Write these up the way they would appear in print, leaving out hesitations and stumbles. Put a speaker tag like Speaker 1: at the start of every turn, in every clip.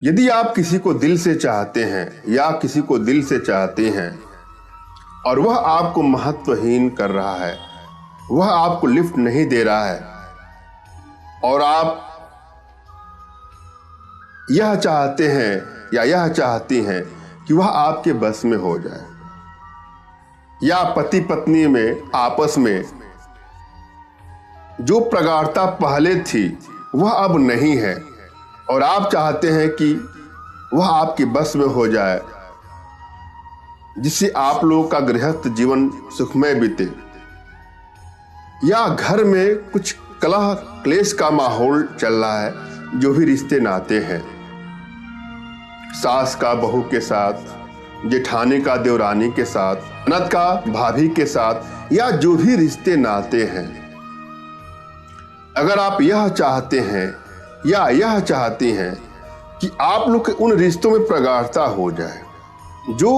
Speaker 1: यदि आप किसी को दिल से चाहते हैं या किसी को दिल से चाहते हैं और वह आपको महत्वहीन कर रहा है, वह आपको लिफ्ट नहीं दे रहा है और आप यह चाहते हैं या यह चाहती हैं कि वह आपके बस में हो जाए, या पति पत्नी में आपस में जो प्रगाढ़ता पहले थी वह अब नहीं है और आप चाहते हैं कि वह आपके बस में हो जाए, जिससे आप लोगों का गृहस्थ जीवन सुखमय बीते, या घर में कुछ कलह क्लेश का माहौल चल रहा है, जो भी रिश्ते नाते हैं, सास का बहू के साथ, जेठानी का देवरानी के साथ, ननद का भाभी के साथ, या जो भी रिश्ते नाते हैं, अगर आप यह चाहते हैं या यह चाहती हैं कि आप लोग के उन रिश्तों में प्रगाढ़ता हो जाए जो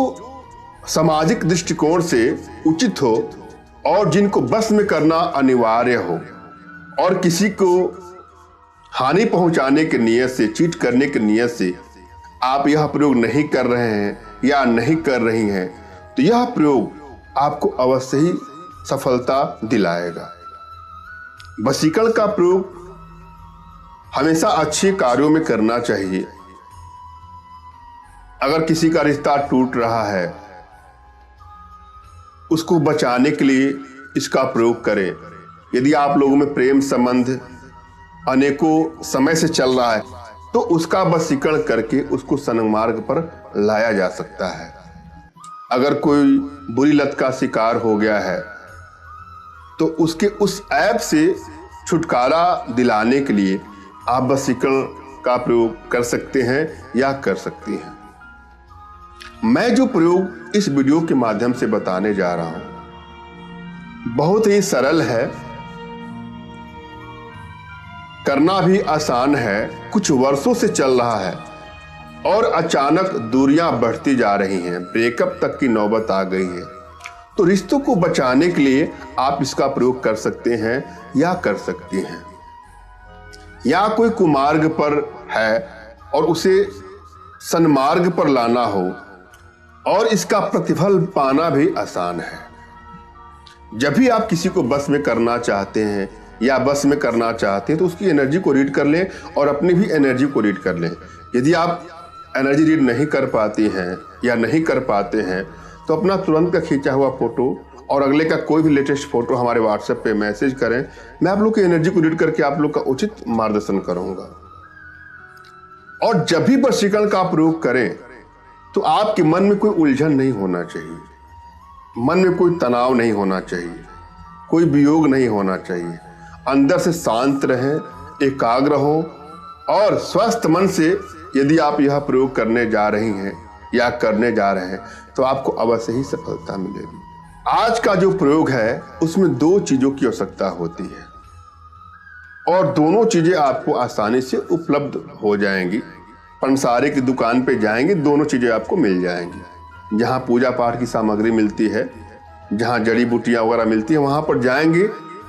Speaker 1: सामाजिक दृष्टिकोण से उचित हो और जिनको बस में करना अनिवार्य हो, और किसी को हानि पहुंचाने की नीयत से, चीट करने की नीयत से आप यह प्रयोग नहीं कर रहे हैं या नहीं कर रही हैं, तो यह प्रयोग आपको अवश्य ही सफलता दिलाएगा। वशीकरण का प्रयोग हमेशा अच्छे कार्यों में करना चाहिए। अगर किसी का रिश्ता टूट रहा है, उसको बचाने के लिए इसका प्रयोग करें। यदि आप लोगों में प्रेम संबंध अनेकों समय से चल रहा है, तो उसका वशीकरण करके उसको सन्मार्ग पर लाया जा सकता है। अगर कोई बुरी लत का शिकार हो गया है, तो उसके उस ऐप से छुटकारा दिलाने के लिए आप वशीकरण का प्रयोग कर सकते हैं या कर सकती हैं। मैं जो प्रयोग इस वीडियो के माध्यम से बताने जा रहा हूं, बहुत ही सरल है, करना भी आसान है, कुछ वर्षों से चल रहा है और अचानक दूरियां बढ़ती जा रही हैं, ब्रेकअप तक की नौबत आ गई है। तो रिश्तों को बचाने के लिए आप इसका प्रयोग कर सकते हैं या कर सकती हैं। या कोई कुमार्ग पर है और उसे सन्मार्ग पर लाना हो, और इसका प्रतिफल पाना भी आसान है। जब भी आप किसी को बस में करना चाहते हैं या बस में करना चाहते हैं, तो उसकी एनर्जी को रीड कर लें और अपनी भी एनर्जी को रीड कर लें। यदि आप एनर्जी रीड नहीं कर पाती हैं या नहीं कर पाते हैं, तो अपना तुरंत का खींचा हुआ फोटो और अगले का कोई भी लेटेस्ट फोटो हमारे व्हाट्सएप पे मैसेज करें। मैं आप लोग की एनर्जी को रीड करके आप लोग का उचित मार्गदर्शन करूंगा। और जब भी वशीकरण का प्रयोग करें, तो आपके मन में कोई उलझन नहीं होना चाहिए, मन में कोई तनाव नहीं होना चाहिए, कोई वियोग नहीं होना चाहिए। अंदर से शांत रहें, एकाग्र हो और स्वस्थ मन से यदि आप यह प्रयोग करने जा रही हैं या करने जा रहे हैं, तो आपको अवश्य ही सफलता मिलेगी। आज का जो प्रयोग है, उसमें दो चीजों की आवश्यकता होती है और दोनों चीजें आपको आसानी से उपलब्ध हो जाएंगी। पंसारे की दुकान पे जाएंगे, दोनों चीजें आपको मिल जाएंगी। जहां पूजा पाठ की सामग्री मिलती है, जहां जड़ी बूटियां वगैरह मिलती है, वहां पर जाएंगे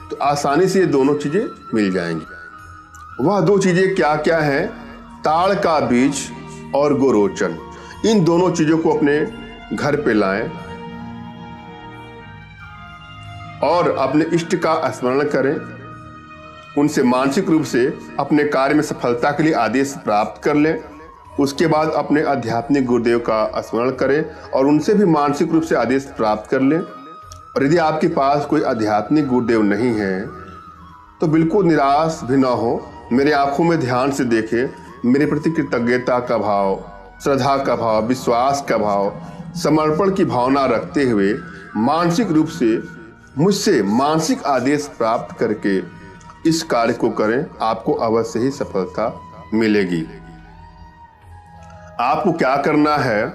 Speaker 1: तो आसानी से ये दोनों चीजें मिल जाएंगी। वह दो चीजें क्या क्या हैं? ताड़ का बीज और गोरोचन। इन दोनों चीजों को अपने घर पे लाएं और अपने इष्ट का स्मरण करें, उनसे मानसिक रूप से अपने कार्य में सफलता के लिए आदेश प्राप्त कर लें। उसके बाद अपने आध्यात्मिक गुरुदेव का स्मरण करें और उनसे भी मानसिक रूप से आदेश प्राप्त कर लें। और यदि आपके पास कोई आध्यात्मिक गुरुदेव नहीं है, तो बिल्कुल निराश भी ना हो, मेरे आंखों में ध्यान से देखें, मेरे प्रति कृतज्ञता का भाव, श्रद्धा का भाव, विश्वास का भाव, समर्पण की भावना रखते हुए मानसिक रूप से मुझसे मानसिक आदेश प्राप्त करके इस कार्य को करें। आपको अवश्य ही सफलता मिलेगी। आपको क्या करना है?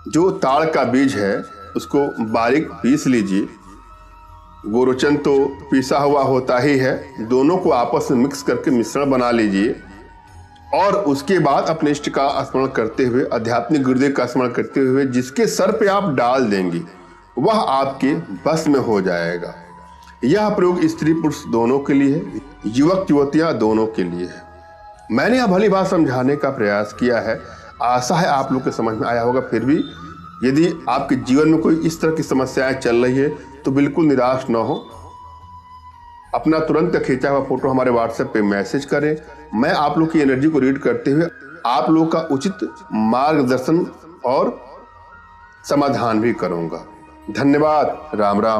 Speaker 1: जो ताड़ का बीज है उसको बारीक पीस लीजिए। गोरोचन तो पीसा हुआ होता ही है, दोनों को आपस में मिक्स करके मिश्रण बना लीजिए और उसके बाद अपने इष्ट का स्मरण करते हुए, आध्यात्मिक गुरुदेव का स्मरण करते हुए जिसके सर पे आप डाल देंगी, वह आपके बस में हो जाएगा। यह प्रयोग स्त्री पुरुष दोनों के लिए है, युवक युवतियां दोनों के लिए है। मैंने यह भली बात समझाने का प्रयास किया है, आशा है आप लोग के समझ में आया होगा। फिर भी यदि आपके जीवन में कोई इस तरह की समस्याएं चल रही है तो बिल्कुल निराश न हो। अपना तुरंत का खींचा हुआ फोटो हमारे व्हाट्सएप पे मैसेज करें। मैं आप लोग की एनर्जी को रीड करते हुए आप लोग का उचित मार्गदर्शन और समाधान भी करूंगा। धन्यवाद। राम राम।